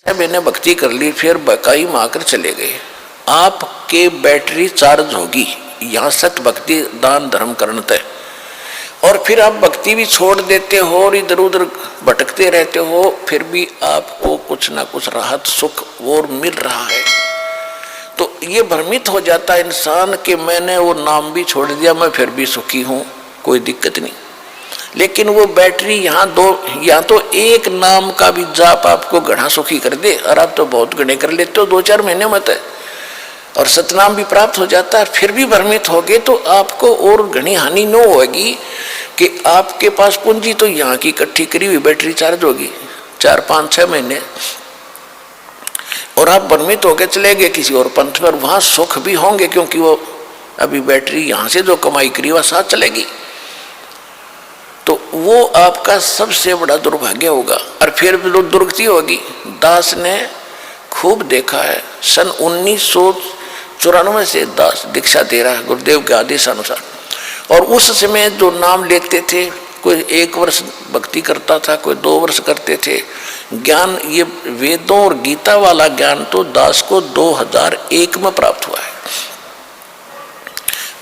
मैंने भक्ति कर ली, फिर बकाई में आकर चले गए। आपके बैटरी चार्ज होगी यहाँ सत भक्ति दान धर्म करने तय, और फिर आप भक्ति भी छोड़ देते हो और इधर उधर भटकते रहते हो, फिर भी आपको कुछ ना कुछ राहत सुख और मिल रहा है। तो ये भ्रमित हो जाता है इंसान कि मैंने वो नाम भी छोड़ दिया, मैं फिर भी सुखी हूँ, कोई दिक्कत नहीं। लेकिन वो बैटरी यहाँ तो एक नाम का भी जाप आपको घना सुखी कर दे, और आप तो बहुत घने कर लेते हो 2-4 महीने में तय, और सतनाम भी प्राप्त हो जाता है, फिर भी भ्रमित हो गए तो आपको और घनी हानि न होगी कि आपके पास पूंजी तो यहाँ की इकट्ठी करी हुई बैटरी चार्ज होगी 4-5-6 महीने, और आप भ्रमित होकर चले गए किसी और पंथ पर, वहां सुख भी होंगे क्योंकि वो अभी बैटरी यहाँ से जो कमाई करी वह साथ चलेगी। तो वो आपका सबसे बड़ा दुर्भाग्य होगा, और फिर भी दुर्गति होगी। दास ने खूब देखा है, सन 1994 से दास दीक्षा दे रहा है गुरुदेव के आदेश अनुसार, और उस समय जो नाम लेते थे, कोई 1 वर्ष भक्ति करता था, कोई 2 वर्ष करते थे। ज्ञान ये वेदों और गीता वाला ज्ञान तो दास को 2001 में प्राप्त हुआ है।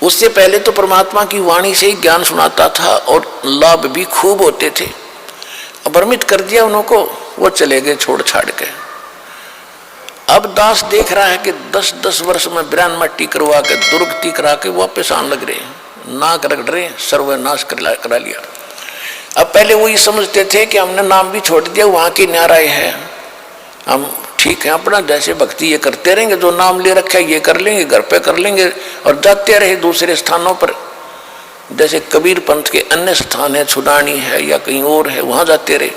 उससे पहले तो परमात्मा की वाणी से ही ज्ञान सुनाता था और लाभ भी खूब होते थे। भ्रमित कर दिया उनको, वो चले गए छोड़ छाड़ के। अब दास देख रहा है कि 10-10 वर्ष में बिरान मट्टी करवा के दुर्गति करा के वापस आने लग रहे हैं, नाक रगड़ रहे हैं, सर्वनाश करा लिया। अब पहले वो ये समझते थे कि हमने नाम भी छोड़ दिया, वहां की न्याराय है, हम ठीक है अपना जैसे भक्ति ये करते रहेंगे, जो नाम ले रखा है ये कर लेंगे, घर पे कर लेंगे, और जाते रहे दूसरे स्थानों पर, जैसे कबीर पंथ के अन्य स्थान है, छुडानी है या कहीं और है, वहां जाते रहे।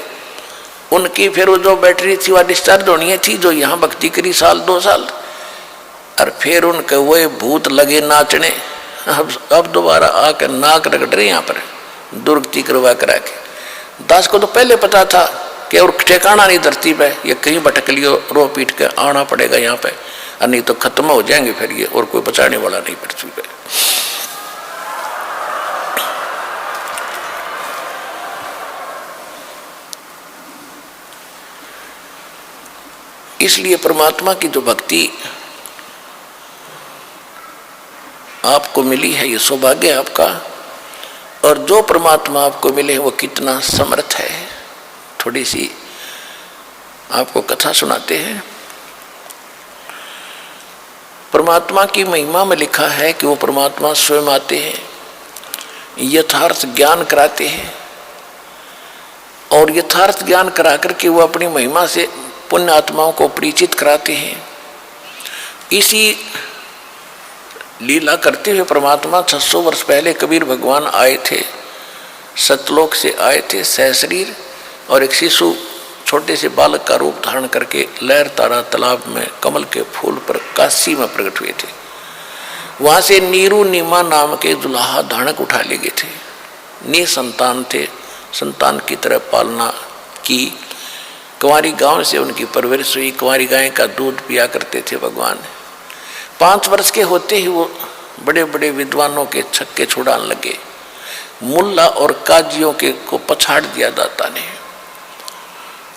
उनकी फिर वो जो बैटरी थी वह डिस्चार्ज होनी थी, जो यहाँ भक्ति करी 1-2 साल, और फिर उनके वो भूत लगे नाचने। अब दोबारा आकर नाक रगड़ रहे यहाँ पर दुर्गति करवा करा के। दास को तो पहले पता था कि और ठिकाना नहीं धरती पे, ये कहीं भटक लियो, रो पीट के आना पड़ेगा यहाँ पे, और नहीं तो खत्म हो जाएंगे फिर ये, और कोई बचाने वाला नहीं पृथ्वी पे। इसलिए परमात्मा की जो भक्ति आपको मिली है, ये सौभाग्य है आपका। और जो परमात्मा आपको मिले वो कितना समर्थ है। थोड़ी सी आपको कथा सुनाते हैं। परमात्मा की महिमा में लिखा है कि वो परमात्मा स्वयं आते हैं, यथार्थ ज्ञान कराते हैं, और यथार्थ ज्ञान करा करके वो अपनी महिमा से पुण्य आत्माओं को परिचित कराते हैं। इसी लीला करते हुए परमात्मा 600 वर्ष पहले कबीर भगवान आए थे, सतलोक से आए थे सहशरीर, और एक शिशु छोटे से बालक का रूप धारण करके लहर तारा तालाब में कमल के फूल पर काशी में प्रकट हुए थे। वहां से नीरू नीमा नाम के दुल्हा धानक उठा ले गए थे। निसंतान थे, संतान की तरह पालना की। कुंवारी गांव से उनकी परवरिश हुई, कुंवारी गाय का दूध पिया करते थे भगवान। 5 वर्ष के होते ही वो बड़े बड़े विद्वानों के छक्के छुड़ाने लगे। मुल्ला और काजियों के को पछाड़ दिया दाता ने।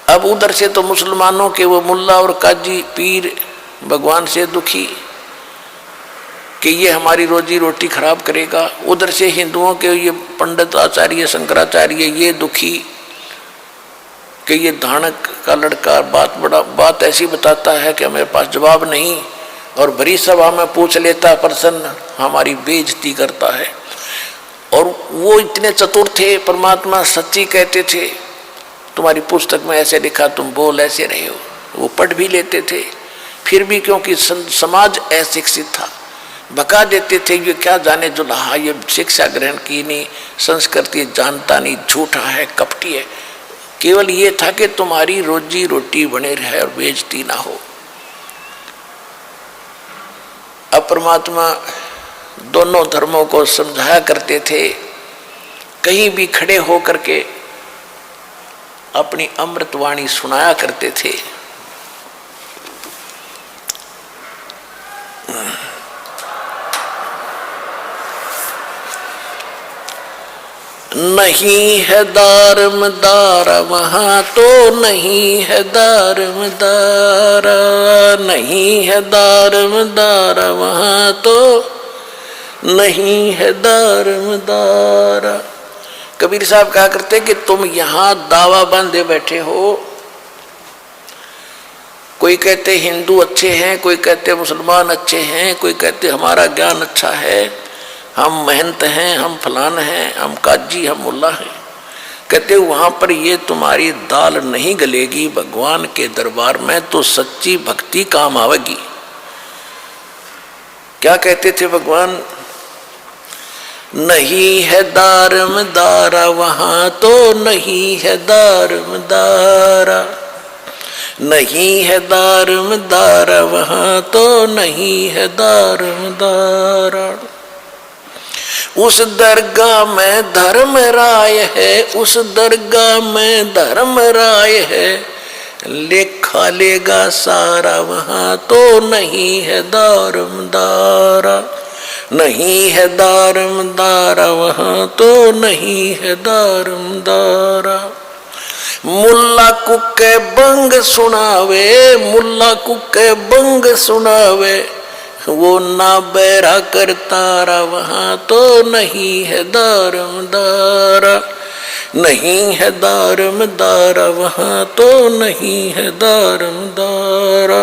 अब उधर से तो मुसलमानों के वो मुल्ला और काजी पीर भगवान से दुखी कि ये हमारी रोजी रोटी खराब करेगा, उधर से हिंदुओं के ये पंडित आचार्य शंकराचार्य ये दुखी कि ये धानक का लड़का बात ऐसी बताता है कि हमारे पास जवाब नहीं, और भरी सभा में पूछ लेता प्रश्न, हमारी बेइज्जती करता है। और वो इतने चतुर थे, परमात्मा सच्ची कहते थे, तुम्हारी पुस्तक में ऐसे लिखा, तुम बोल ऐसे रहे हो। वो पढ़ भी लेते थे, फिर भी क्योंकि समाज अशिक्षित था, भगा देते थे। ये क्या जाने दुल्हा, ये शिक्षा ग्रहण की नहीं, संस्कृति जानता नहीं, झूठा है, कपटी है। केवल ये था कि तुम्हारी रोजी रोटी बने रहे और बेइज्जती ना हो। अब परमात्मा दोनों धर्मों को समझाया करते थे, कहीं भी खड़े हो करके अपनी अमृतवाणी सुनाया करते थे। नहीं है दारमदारा वहाँ तो नहीं है दारमदारा, नहीं है दारमदारा वहाँ तो नहीं है दारमदारा। कबीर साहब कहा करते कि तुम यहाँ दावा बांधे बैठे हो, कोई कहते हिंदू अच्छे हैं, कोई कहते मुसलमान अच्छे हैं, कोई कहते हमारा ज्ञान अच्छा है, हम महंत हैं, हम फलान हैं, हम काजी, हम मुल्ला हैं। कहते वहाँ पर ये तुम्हारी दाल नहीं गलेगी, भगवान के दरबार में तो सच्ची भक्ति काम आवेगी। क्या कहते थे भगवान? नहीं है दारमदारा वहाँ तो नहीं है दारमदारा, नहीं है दारमदारा वहाँ तो नहीं है दारमदारा। उस दरगाह में धर्म राय है, उस दरगाह में धर्म राय है, लेखा लेगा सारा वहाँ तो नहीं है दारमदारा, नहीं है दारमदारा वहाँ तो नहीं है दारमदारा। मुल्ला कुके बंग सुनावे, मुल्ला कुके बंग सुनावे, वो ना बैरा करतारा वहाँ तो नहीं है दारमदारा, नहीं है दारमदारा वहाँ तो नहीं है दारमदारा।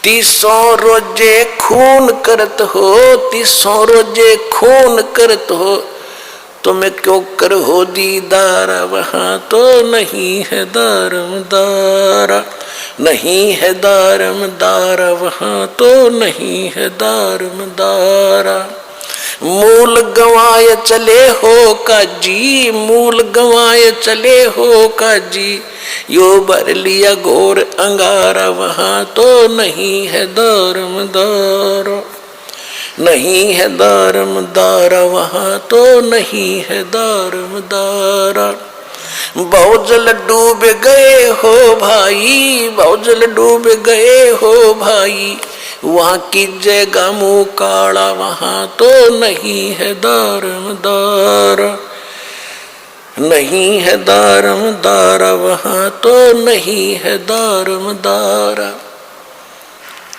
300 रोजे खून करत हो, 300 रोजे खून करत हो, तुम्हें क्यों कर हो दीदार वहाँ तो नहीं है दारमदारा, नहीं है दारमदारा वहाँ तो नहीं है दारमदारा। मूल गंवाए चले हो काजी, मूल गंवाए चले हो काजी, यो भर लिया घोर अंगारा वहाँ तो नहीं है दारमदारा, नहीं है दारमदारा वहाँ तो नहीं है दारमदारा। बहुजल डूब गए हो भाई, बहुजल डूब गए हो भाई, वहाँ की जगह मुँह काला वहाँ तो नहीं है दारमदारा, नहीं है दारमदारा वहाँ तो नहीं है दारमदारा।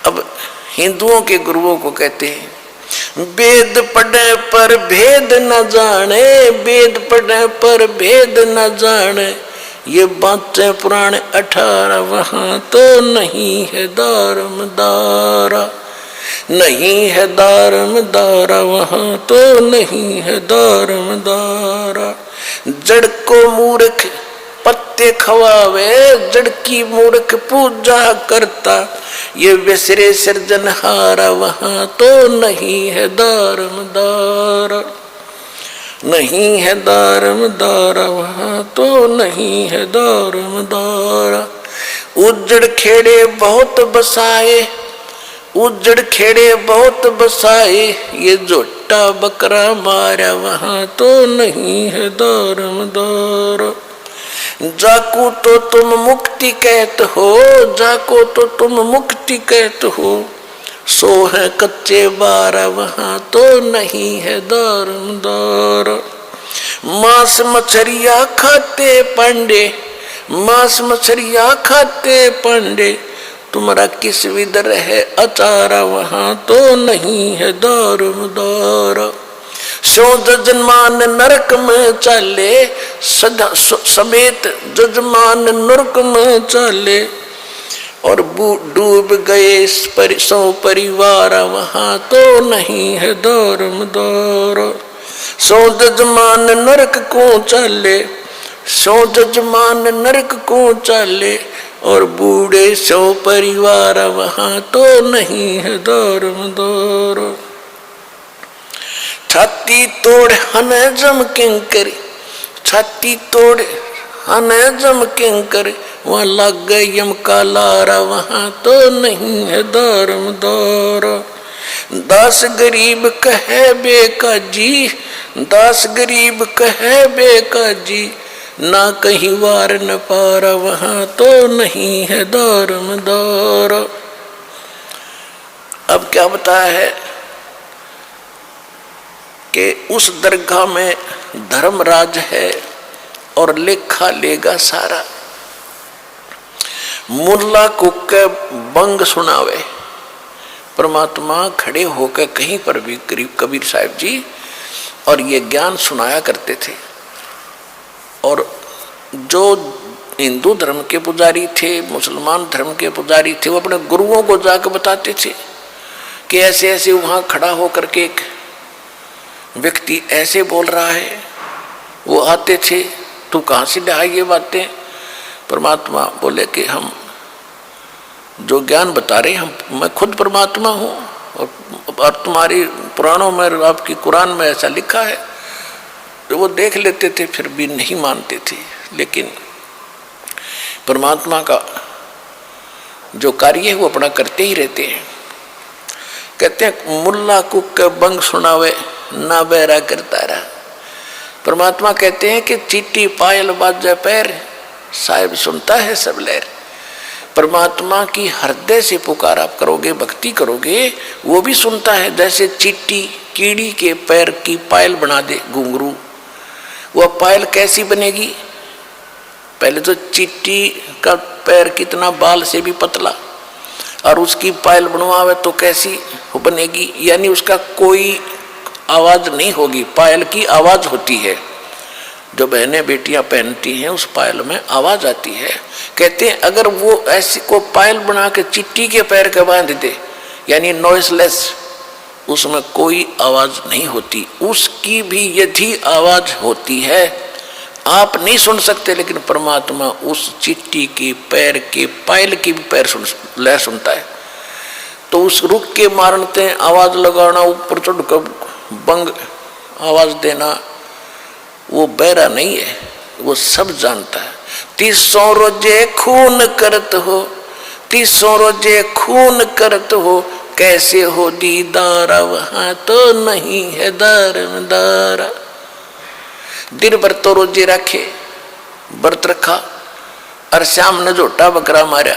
अब हिंदुओं के गुरुओं को कहते हैं वेद पढ़े पर भेद न जाने, वेद पढ़े पर भेद न जाने, ये बातें पुराने 18 वहाँ तो नहीं है दारमदारा, नहीं है दारमदारा वहाँ तो नहीं है दारमदारा। जड़ को मूर्ख पत्ते खवावे, जड़ की मूर्ख पूजा करता, ये विसरे सृजनहारा वहाँ तो नहीं है दारमदारा, नहीं है दारमदारा वहाँ तो नहीं है दारमदारा। उजड़ खेड़े बहुत बसाए, उजड़ खेड़े बहुत बसाए, ये झोटा बकरा मारा वहाँ तो नहीं है दारमदारा। जाको तो तुम मुक्ति कहते हो, जाको तो तुम मुक्ति कहते हो, सो है कच्चे बारा वहाँ तो नहीं है दारमदारा। मांस मछरिया खाते पांडे, मांस मछरिया खाते पांडे, तुम्हारा किस विदर है अचारा वहाँ तो नहीं है दारमदारा। सो जजमान नरक में चले, सदा समेत जजमान नरक में चले, और डूब गए सौ परिवार वहाँ तो नहीं है दारमदारा। सो जजमान नरक को चले, सो जजमान नरक को चले, और बूढ़े सौ परिवार वहाँ तो नहीं है दारमदारा। छाती तोड़ हने जम किंकर, छाती तोड़ हने जम किंकर, वहाँ लग गए यम का लारा वहाँ तो नहीं है दारमदारा। दास गरीब कहे बेकाजी, दास गरीब कहे बेकाजी, ना कहीं वार न पारा वहाँ तो नहीं है दारमदारा। अब क्या बताया है? कि उस दरगाह में धर्मराज है और लेखा लेगा सारा। मुल्ला को के बंग सुनावे, परमात्मा खड़े होकर कहीं पर भी कबीर साहब जी और ये ज्ञान सुनाया करते थे। और जो हिंदू धर्म के पुजारी थे, मुसलमान धर्म के पुजारी थे, वो अपने गुरुओं को जाकर बताते थे कि ऐसे ऐसे वहाँ खड़ा होकर के एक व्यक्ति ऐसे बोल रहा है। वो आते थे, तू कहाँ से ले आई ये बातें? परमात्मा बोले कि हम जो ज्ञान बता रहे हैं, मैं खुद परमात्मा हूँ और तुम्हारी पुराणों में, आपकी कुरान में ऐसा लिखा है। तो वो देख लेते थे, फिर भी नहीं मानते थे। लेकिन परमात्मा का जो कार्य है वो अपना करते ही रहते हैं। कहते हैं मुल्ला कुक बंग सुनावे ना बहरा करता रहा। परमात्मा कहते हैं कि चीटी पायल बाजे पैर, साहिब सुनता है सब लहर। परमात्मा की हृदय से पुकार आप करोगे, भक्ति करोगे, वो भी सुनता है। जैसे चीटी कीड़ी के पैर की पायल बना दे घुंघरू, वह पायल कैसी बनेगी? पहले तो चीटी का पैर कितना बाल से भी पतला, और उसकी पायल बनवावे तो कैसी बनेगी? यानी उसका कोई आवाज नहीं होगी, पायल की आवाज होती है। जो बहनें बेटियां पहनती हैं उस पायल में आवाज आती है। कहते हैं अगर वो ऐसी को पायल बना के चिट्टी के पैर के बांध दे, यानी नॉइसलेस, उसमें कोई आवाज नहीं होती। उसकी भी यदि आवाज होती है आप नहीं सुन सकते, लेकिन परमात्मा उस चिट्टी की पैर के पायल की भी पैर लय सुनता है। तो उस रुक के मारते आवाज लगाना, ऊपर चढ़ कर बंग आवाज देना, वो बहरा नहीं है, वो सब जानता है। 300 रोजे खून करत हो, 300 रोजे खून करत हो, कैसे हो दीदारा वहां तो नहीं है दारदारा। दिन भर तो रोजे रखे, व्रत रखा, और शाम ने झोटा बकरा मारा,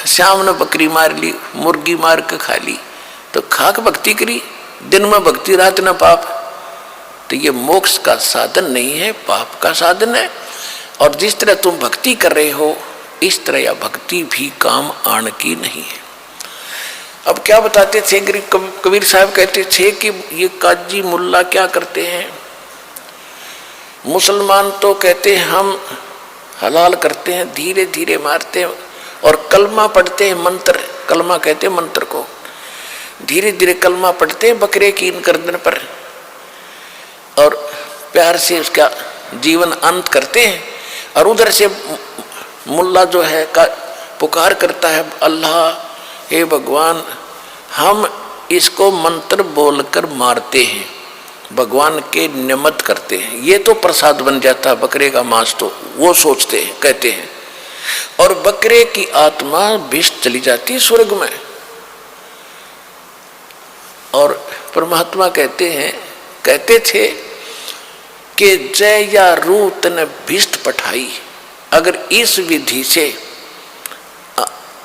शाम ने बकरी मार ली, मुर्गी मार के खा ली, तो खाक भक्ति करी। दिन में भक्ति, रात न पाप। तो ये मोक्ष का साधन नहीं है, पाप का साधन है। और जिस तरह तुम भक्ति कर रहे हो, इस तरह यह भक्ति भी काम आने की नहीं है। अब क्या बताते थे कबीर साहब? कहते थे कि ये काजी मुल्ला क्या करते हैं, मुसलमान तो कहते हैं हम हलाल करते हैं, धीरे धीरे मारते हैं और कलमा पढ़ते हैं, मंत्र, कलमा कहते हैं मंत्र को, धीरे धीरे कलमा पढ़ते हैं बकरे की इन गर्दन पर, और प्यार से उसका जीवन अंत करते हैं। और उधर से मुल्ला जो है का पुकार करता है, अल्लाह, हे भगवान, हम इसको मंत्र बोलकर मारते हैं, भगवान के निमित्त करते हैं, ये तो प्रसाद बन जाता है बकरे का मांस। तो वो सोचते हैं, कहते हैं, और बकरे की आत्मा विष चली जाती स्वर्ग में। और परमात्मा कहते हैं, कहते थे कि जय या रूत ने भिष्ट पठाई, अगर इस विधि से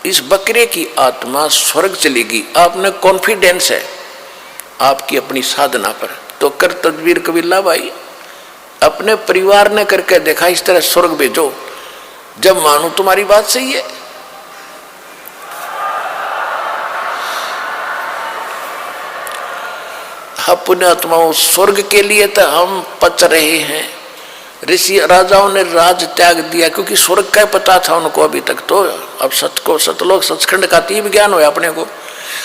इस बकरे की आत्मा स्वर्ग चलेगी, आपने कॉन्फिडेंस है आपकी अपनी साधना पर, तो कर तदबीर कबीला भाई, अपने परिवार ने करके देखा, इस तरह स्वर्ग भेजो, जब मानो तुम्हारी बात सही है। अपने आत्माओं स्वर्ग के लिए तो हम पच रहे हैं। ऋषि राजाओं ने राज त्याग दिया क्योंकि स्वर्ग का पता था उनको अभी तक। तो अब सतलोक सचखंड का तीव्र ज्ञान हुआ अपने को।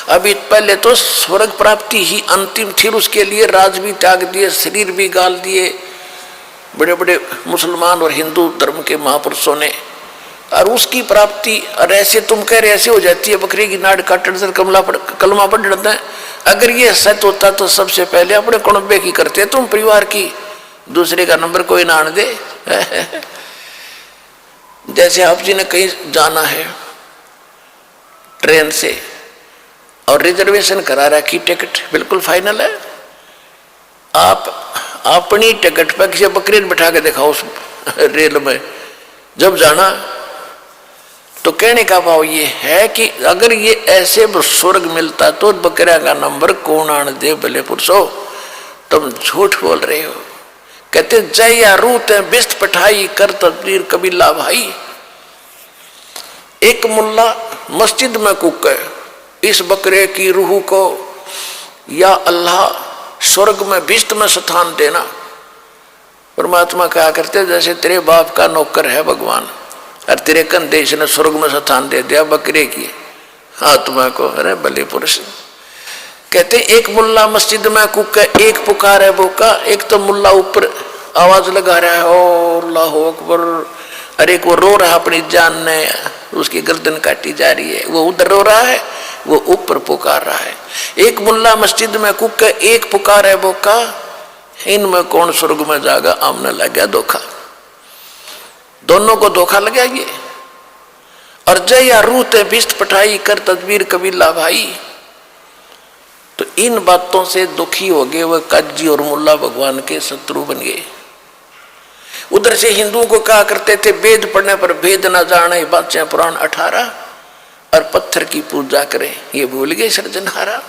अभी पहले तो स्वर्ग प्राप्ति ही अंतिम थी, उसके लिए राज भी त्याग दिए, शरीर भी गाल दिए बड़े बड़े मुसलमान और हिंदू धर्म के महापुरुषों ने, और उसकी प्राप्ति। और ऐसे तुम कह रहे ऐसे हो जाती है, बकरी की नाड़ काटने से कलमा पढ़ जाता है। अगर ये सत्य होता तो सबसे पहले अपने कुणबे की करते तुम, परिवार की, दूसरे का नंबर कोई ना आने दे। जैसे आप जी ने कहीं जाना है ट्रेन से और रिजर्वेशन करा रखी, टिकट बिल्कुल फाइनल है, आप अपनी टिकट पर किसी बकरी ने बैठा के दिखाओ उस रेल में जब जाना, तो कहने का भाव ये है कि अगर ये ऐसे स्वर्ग मिलता तो बकरिया का नंबर कौन आने दे भले पुरुषो। तुम झूठ बोल रहे हो। कहते जय या रूत बिस्त पठाई कर तदबीर कबीला भाई। एक मुल्ला मस्जिद में कूके इस बकरे की रूह को या अल्लाह स्वर्ग में बिस्त में स्थान देना। परमात्मा कहा करते जैसे तेरे बाप का नौकर है भगवान और तेरे कंधे इसने स्वर्ग में स्थान दे दिया बकरे की आत्मा को। अरे भले पुरुष। कहते एक मुल्ला मस्जिद में कूके एक पुकार है बोका। एक तो मुल्ला ऊपर आवाज लगा रहा है ओ अल्लाह अकबर, अरे एक वो रो रहा अपनी जान ने, उसकी गर्दन काटी जा रही है, वो उधर रो रहा है, वो ऊपर पुकार रहा है। एक मुल्ला मस्जिद में कूके एक पुकार है बोका। इनमें कौन स्वर्ग में जाएगा? आमने लग गया धोखा, दोनों को धोखा लगा ये। और जय या रूत बिस्त पठाई कर तदबीर कबीला भाई। तो इन बातों से दुखी हो गए वह काजी और मुल्ला भगवान के शत्रु बन गए। उधर से हिंदुओं को कहा करते थे वेद पढ़ने पर भेद न जाने बाचे पुराण 18 और पत्थर की पूजा करें, ये भूल गए सृजनहारा।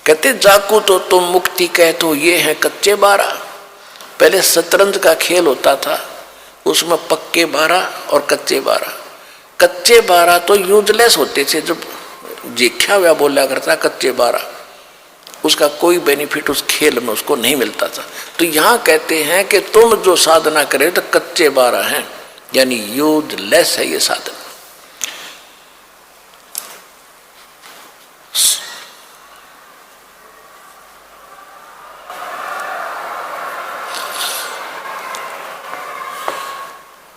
कहते जाकू तो तुम मुक्ति कह तो ये है कच्चे 12। पहले शतरंज का खेल होता था, उसमें पक्के 12 और कच्चे 12। कच्चे 12 तो यूजलेस होते थे, जब जीख्या हुआ बोला करता कच्चे 12, उसका कोई बेनिफिट उस खेल में उसको नहीं मिलता था। तो यहाँ कहते हैं कि तुम जो साधना करे तो कच्चे 12 हैं, यानी यूजलेस है ये साधना।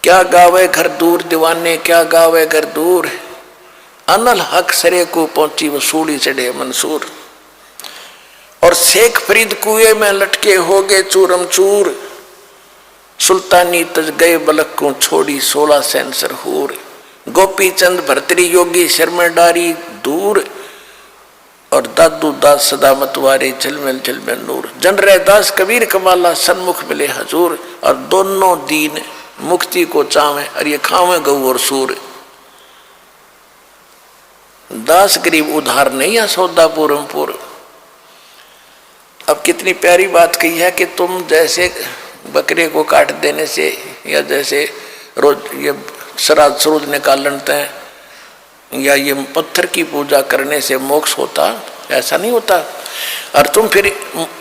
क्या गावे घर दूर दीवाने, क्या गावे घर दूर, अनल हक सरे को पहुंची वसूली चढ़े मंसूर। और शेख फरीद कुएं में लटके हो गए चूरम चूर, सुल्तानी तज गए बलक को छोड़ी 16 सेंसर हूर। गोपी चंद भरतरी योगी शर्मा डारी दूर, और दादू दास सदा मतवारे झलमिल झलमिल नूर। जनरे दास कबीर कमाला सन्मुख मिले हजूर, और दोनों दीन मुक्ति को चावे और ये खावे गऊ और सूर। दास गरीब उधार नहीं या सौदा पूरम पूर। अब कितनी प्यारी बात कही है कि तुम जैसे बकरे को काट देने से या जैसे रोज ये श्राद्ध श्रुद्ध निकालते हैं या ये पत्थर की पूजा करने से मोक्ष होता, ऐसा नहीं होता। और तुम फिर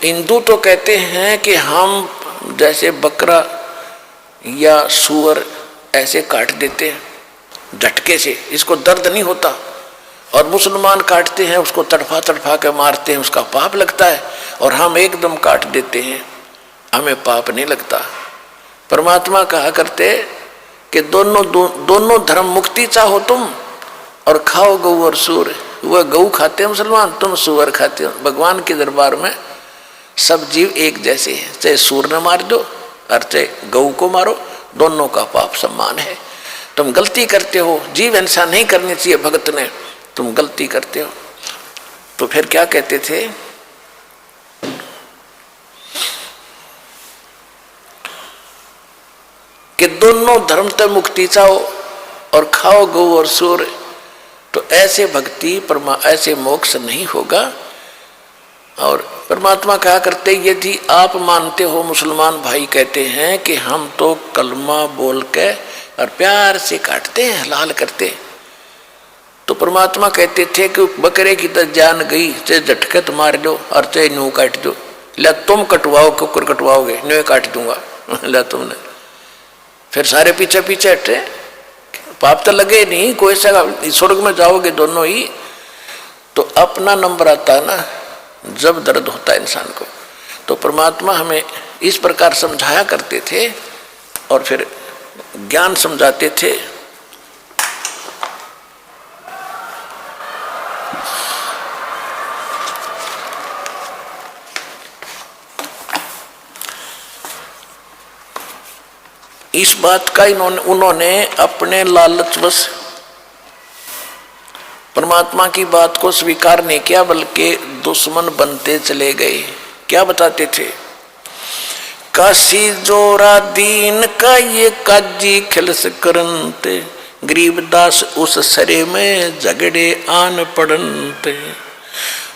हिंदू तो कहते हैं कि हम जैसे बकरा या सूअर ऐसे काट देते हैं झटके से, इसको दर्द नहीं होता। और मुसलमान काटते हैं उसको तड़फा तड़फा के मारते हैं, उसका पाप लगता है। और हम एकदम काट देते हैं, हमें पाप नहीं लगता। परमात्मा कहा करते कि दोनों धर्म मुक्ति चाहो तुम और खाओ गऊ और सूर। वह गऊ खाते हैं मुसलमान, तुम सूअर खाते हो। भगवान के दरबार में सब जीव एक जैसे हैं, चाहे सूर न मार दो और चाहे गऊ को मारो, दोनों का पाप समान है। तुम गलती करते हो, जीव हिंसा नहीं करनी चाहिए भगत ने, तुम गलती करते हो। तो फिर क्या कहते थे कि दोनों धर्म तक मुक्ति चाहो और खाओ गऊ और सूर। तो ऐसे भक्ति ऐसे मोक्ष नहीं होगा। और परमात्मा कहा करते यदि आप मानते हो, मुसलमान भाई कहते हैं कि हम तो कलमा बोल के और प्यार से काटते हैं, हलाल करते। तो परमात्मा कहते थे कि बकरे की तो जान गई, चाहे झटके तो मार दो और चाहे न्यू काट दो। ला तुम कटवाओ, कुकर कटवाओगे, न्यू काट दूंगा। ला तुमने फिर सारे पीछे पीछे हटे, पाप तो लगे नहीं, कोई सा स्वर्ग में जाओगे दोनों ही। तो अपना नंबर आता है ना जब दर्द होता है इंसान को। तो परमात्मा हमें इस प्रकार समझाया करते थे और फिर ज्ञान समझाते थे। इस बात का उन्होंने अपने लालचवश परमात्मा की बात को स्वीकार नहीं किया, बल्कि दुश्मन बनते चले गए। क्या बताते थे? काशी जोरा दीन का ये काजी खिलस करनते, गरीबदास उस सरे में झगड़े आन पड़नते।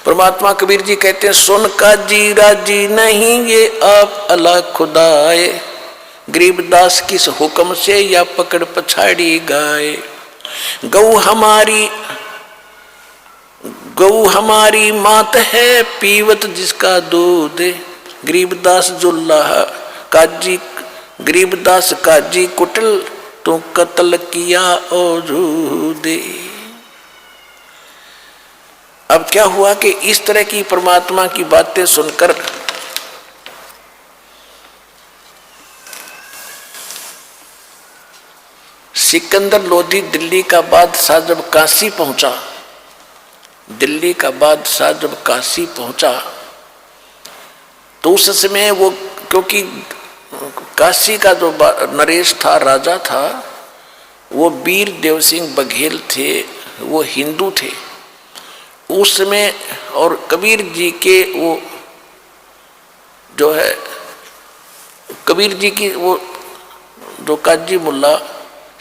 परमात्मा कबीर जी कहते हैं, सुन काजी राजी नहीं ये आप अल्लाह खुदाए, गरीबदास किस हुक्म से या पकड़ पछाड़ी गाए। गऊ हमारी मात है पीवत जिसका दूध, गरीबदास जुल्लाह काजी, गरीबदास काजी कुटल तू कत्ल किया औजूदे। अब क्या हुआ कि इस तरह की परमात्मा की बातें सुनकर सिकंदर लोधी दिल्ली का बादशाह जब काशी पहुंचा, दिल्ली का बादशाह जब काशी पहुंचा तो उस समय वो, क्योंकि काशी का जो नरेश था, राजा था, वो वीर देव सिंह बघेल थे, वो हिंदू थे उस समय। और कबीर जी के वो जो है, कबीर जी की वो जो काजी मुल्ला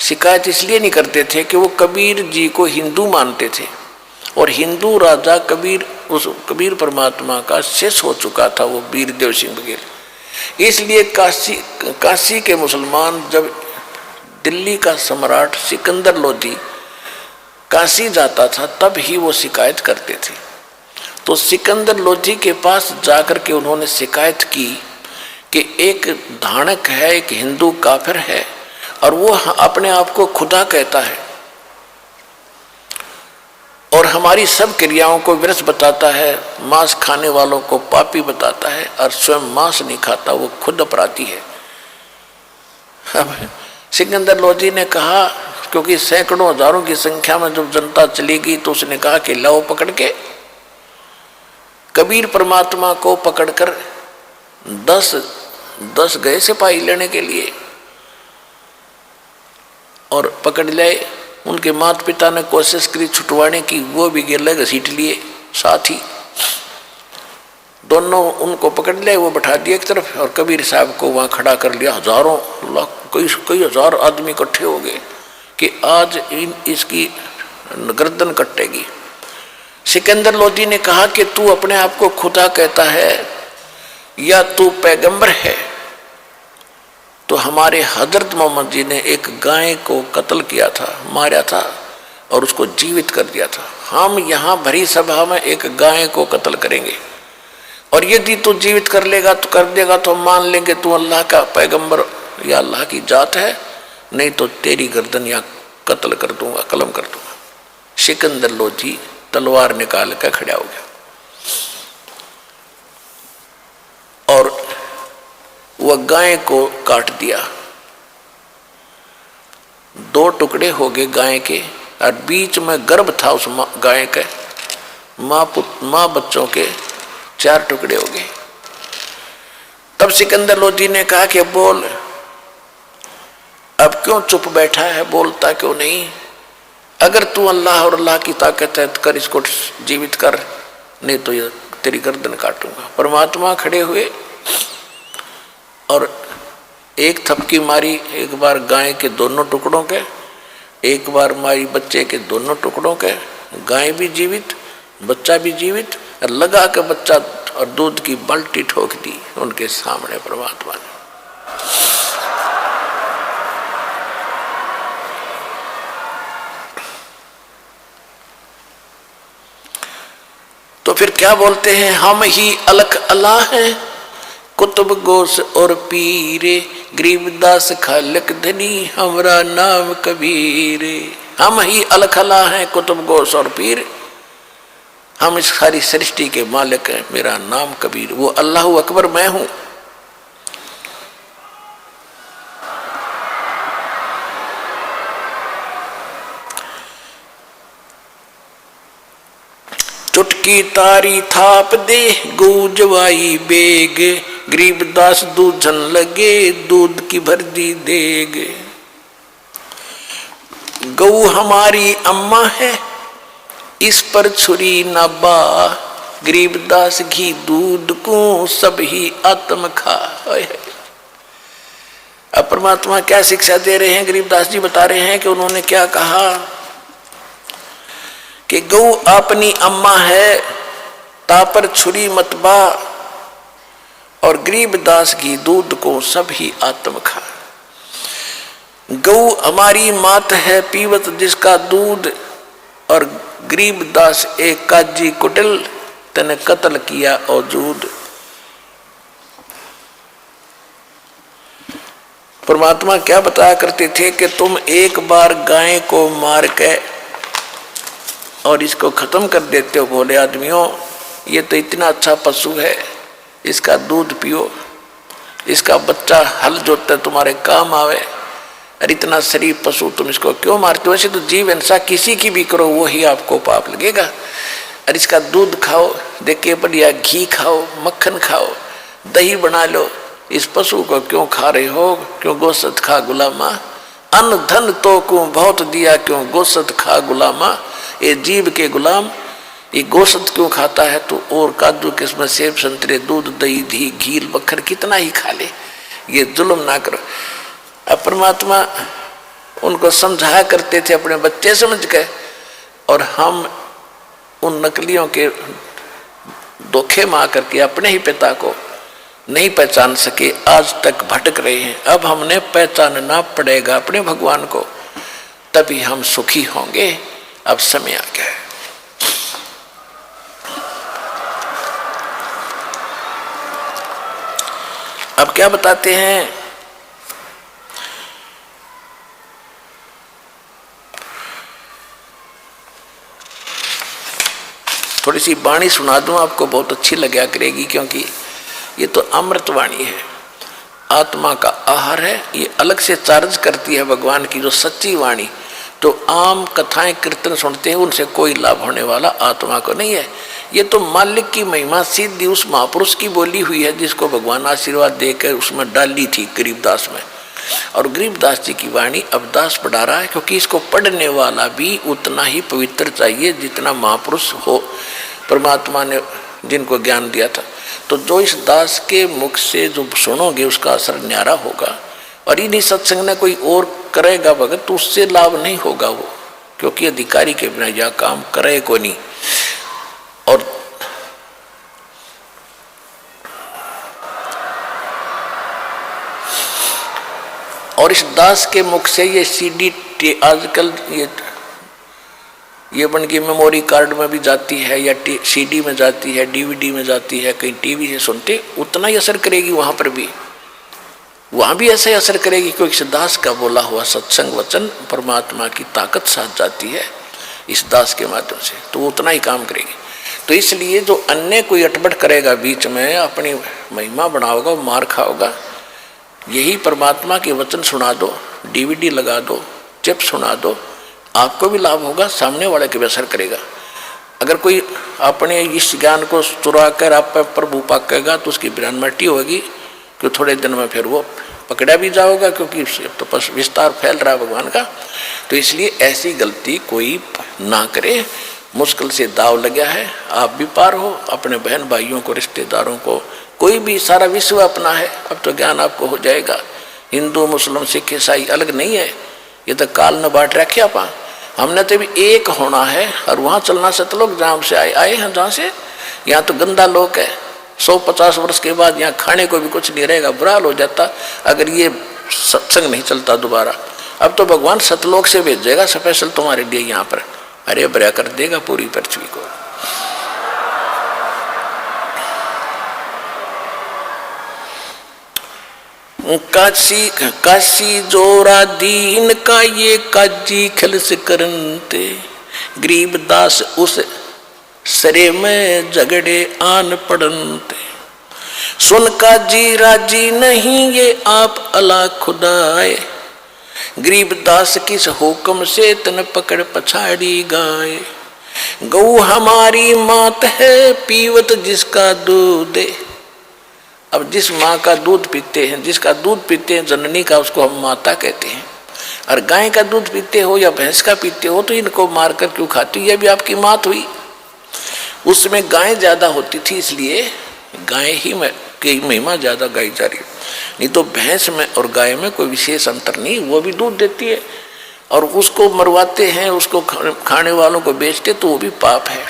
शिकायत इसलिए नहीं करते थे कि वो कबीर जी को हिंदू मानते थे, और हिंदू राजा कबीर, उस कबीर परमात्मा का शेष हो चुका था वो वीर देव सिंह बघेल। इसलिए काशी के मुसलमान जब दिल्ली का सम्राट सिकंदर लोधी काशी जाता था तब ही वो शिकायत करते थे। तो सिकंदर लोधी के पास जाकर के उन्होंने शिकायत की कि एक धानक है, एक हिंदू काफिर है, और वो अपने आप को खुदा कहता है और हमारी सब क्रियाओं को विरस बताता है, मांस खाने वालों को पापी बताता है, और स्वयं मांस नहीं खाता, वो खुद अपराधी है। अब सिकंदर लोधी ने कहा, क्योंकि सैकड़ों हजारों की संख्या में जब जनता चली गई तो उसने कहा कि लाओ पकड़ के कबीर परमात्मा को पकड़कर 10 गए सिपाही लेने के लिए, और पकड़ लाए। उनके माता पिता ने कोशिश करी छुटवाने की, वो भी गिरले घसीट लिए साथ ही, दोनों उनको पकड़ लिया, वो बैठा दिया एक तरफ, और कबीर साहब को वहां खड़ा कर लिया। हजारों लाख कई हजार आदमी इकट्ठे हो गए कि आज इसकी गर्दन कटेगी। सिकंदर लोधी ने कहा कि तू अपने आप को खुदा कहता है या तू पैगंबर है? तो हमारे हजरत मोहम्मद जी ने एक गाय को कत्ल किया था, मारा था और उसको जीवित कर दिया था। हम यहाँ भरी सभा में एक गाय को कत्ल करेंगे, और यदि तू जीवित कर लेगा तो कर देगा तो मान लेंगे तू अल्लाह का पैगंबर या अल्लाह की जात है, नहीं तो तेरी गर्दन या कत्ल कर दूंगा, कलम कर दूंगा। सिकंदर लोधी तलवार निकाल कर खड़ा हो गया और वह गाय को काट दिया। 2 टुकड़े हो गए गाय के, और बीच में गर्भ था उस गाय के, माँ बच्चों के 4 टुकड़े हो गए। तब सिकंदर लोधी ने कहा कि बोल, अब क्यों चुप बैठा है, बोलता क्यों नहीं? अगर तू अल्लाह और अल्लाह की ताकत है तो कर, इसको जीवित कर, नहीं तो ये तेरी गर्दन काटूंगा। परमात्मा खड़े हुए और एक थपकी मारी, एक बार गाय के दोनों टुकड़ों के, एक बार मारी बच्चे के दोनों टुकड़ों के, गाय भी जीवित, बच्चा भी जीवित, और लगा के बच्चा और दूध की बाल्टी ठोक दी उनके सामने परमात्मा ने। तो फिर क्या बोलते हैं, हम ही अलख अल्लाह हैं, कुतुब गोस और पीरे, गरीबदास खालक धनी हमरा नाम कबीर। हम ही अलख अल्लाह हैं, कुतुब गोस और पीर, हम इस सारी सृष्टि के मालिक हैं, मेरा नाम कबीर। वो अल्लाह अकबर मैं हूं। चुटकी तारी थाप दे गूंजवाई बेग, गरीबदास दूधन लगे दूध की भर दी देग। गऊ हमारी अम्मा है इस पर छुरी न बा, गरीबदास घी दूध को सब ही आत्म खा। अब परमात्मा क्या शिक्षा दे रहे हैं, गरीबदास जी बता रहे हैं कि उन्होंने क्या कहा कि गौ अपनी अम्मा है, तापर छुरी मत बा, और गरीबदास की दूध को सब ही आत्म खा। गौ हमारी मात है पीवत जिसका दूध, और गरीबदास एक काजी कुटिल तने कत्ल किया औजूद। परमात्मा क्या बताया करते थे कि तुम एक बार गाय को मार के और इसको खत्म कर देते हो, भोले आदमियों, ये तो इतना अच्छा पशु है, इसका दूध पियो, इसका बच्चा हल जोतता तुम्हारे काम आवे, और इतना शरीफ पशु तुम इसको क्यों मारते हो? वैसे तो जीव हिंसा किसी की भी करो वो ही आपको पाप लगेगा, और इसका दूध खाओ, देखिए बढ़िया घी खाओ, मक्खन खाओ, दही बना लो, इस पशु को क्यों खा रहे हो? क्यों गोश्त खा गुलामा, अन्न धन तो को बहुत दिया, क्यों गोश्त खा गुलामा। ये जीव के गुलाम ये गोश्त क्यों खाता है? तो और काजू किस्मत सेब संतरे दूध दही घी घी मक्खन कितना ही खा ले, ये जुल्म ना करो। अब परमात्मा उनको समझाया करते थे अपने बच्चे समझ के, और हम उन नकलियों के धोखे में आकर के अपने ही पिता को नहीं पहचान सके, आज तक भटक रहे हैं। अब हमने पहचानना पड़ेगा अपने भगवान को, तभी हम सुखी होंगे। अब समय आ गया है। अब क्या बताते हैं? थोड़ी सी वाणी सुना दूं आपको, बहुत अच्छी लगा करेगी, क्योंकि ये तो अमृत वाणी है, आत्मा का आहार है। ये अलग से चार्ज करती है भगवान की जो सच्ची वाणी। तो आम कथाएं कीर्तन सुनते हैं, उनसे कोई लाभ होने वाला आत्मा को नहीं है। ये तो मालिक की महिमा सीधी उस महापुरुष की बोली हुई है, जिसको भगवान आशीर्वाद देकर उसमें डाली थी गरीबदास में। और गरीबदास जी की वाणी अब दास पढ़ा रहा है, क्योंकि इसको पढ़ने वाला भी उतना ही पवित्र चाहिए जितना महापुरुष हो, परमात्मा ने जिनको ज्ञान दिया था। तो जो इस दास के मुख से जो सुनोगे उसका असर न्यारा होगा, और इन्हीं सत्संग ने कोई और करेगा भगत तो उससे लाभ नहीं होगा वो, क्योंकि अधिकारी के बिना यह काम करे को नहीं। और इस दास के मुख से ये सीडी आजकल ये बन के मेमोरी कार्ड में भी जाती है, या सीडी में जाती है, डीवीडी में जाती है, कहीं टीवी से सुनते, उतना ही असर करेगी वहां पर भी, वहां भी ऐसे असर करेगी, क्योंकि इस दास का बोला हुआ सत्संग वचन परमात्मा की ताकत साथ जाती है इस दास के माध्यम से, तो वो उतना ही काम करेगी। तो इसलिए जो अन्य कोई अटपट करेगा बीच में, अपनी महिमा बनाओगा, मार खाओगा, यही परमात्मा के वचन सुना दो, डीवीडी लगा दो, चिप सुना दो, आपको भी लाभ होगा, सामने वाले के भी असर करेगा। अगर कोई अपने इस ज्ञान को चुरा कर आप पर प्रभु पाकेगा तो उसकी बिरान मट्टी होगी, कि थोड़े दिन में फिर वो पकड़ा भी जाओगा, क्योंकि तो विस्तार फैल रहा है भगवान का। तो इसलिए ऐसी गलती कोई ना करे, मुश्किल से दाव लगा है, आप भी पार हो, अपने बहन भाइयों को, रिश्तेदारों को, कोई भी, सारा विश्व अपना है। अब तो ज्ञान आपको हो जाएगा। हिंदू मुस्लिम सिख ईसाई अलग नहीं है, ये तो काल न बांट रखे आप। हमने तो भी एक होना है, और वहाँ चलना सतलोक जहाँ से आए हैं, जहाँ से यहाँ तो गंदा लोक है। 150 वर्ष के बाद यहाँ खाने को भी कुछ नहीं रहेगा, बुरा हाल हो जाता अगर ये सत्संग नहीं चलता दोबारा। अब तो भगवान सतलोक से भेजेगा स्पेशल तुम्हारे लिए, यहाँ पर हरे भरा कर देगा पूरी पृथ्वी को। काशी जोरा दीन का ये काजी खलस करनते, गरीबदास उस सरे में झगड़े आन पड़नते। सुन काजी राजी नहीं ये आप अला खुदाए, गरीबदास किस हुक्म से तन पकड़ पछाड़ी गाए। गौ हमारी मात है पीवत जिसका दूध, अब जिस माँ का दूध पीते हैं, जिसका दूध पीते हैं जननी का, उसको हम माता कहते हैं। और गाय का दूध पीते हो या भैंस का पीते हो तो इनको मारकर क्यों खाती? ये भी आपकी मात हुई। उसमें गाय ज्यादा होती थी, इसलिए गाय ही में उसकी महिमा ज़्यादा गाई जा रही है। नहीं तो भैंस में और गाय में कोई विशेष अंतर नहीं, वो भी दूध देती है और उसको मरवाते हैं, उसको खाने वालों को बेचते तो वो भी पाप है।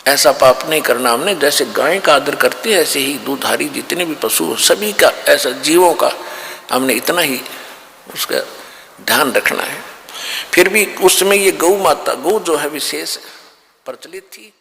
ऐसा पाप नहीं करना हमने। जैसे गाय का आदर करते हैं ऐसे ही दूधारी जितने भी पशु हो सभी का, ऐसा जीवों का हमने इतना ही उसका ध्यान रखना है। फिर भी उसमें ये गौ माता, गौ जो है विशेष प्रचलित थी।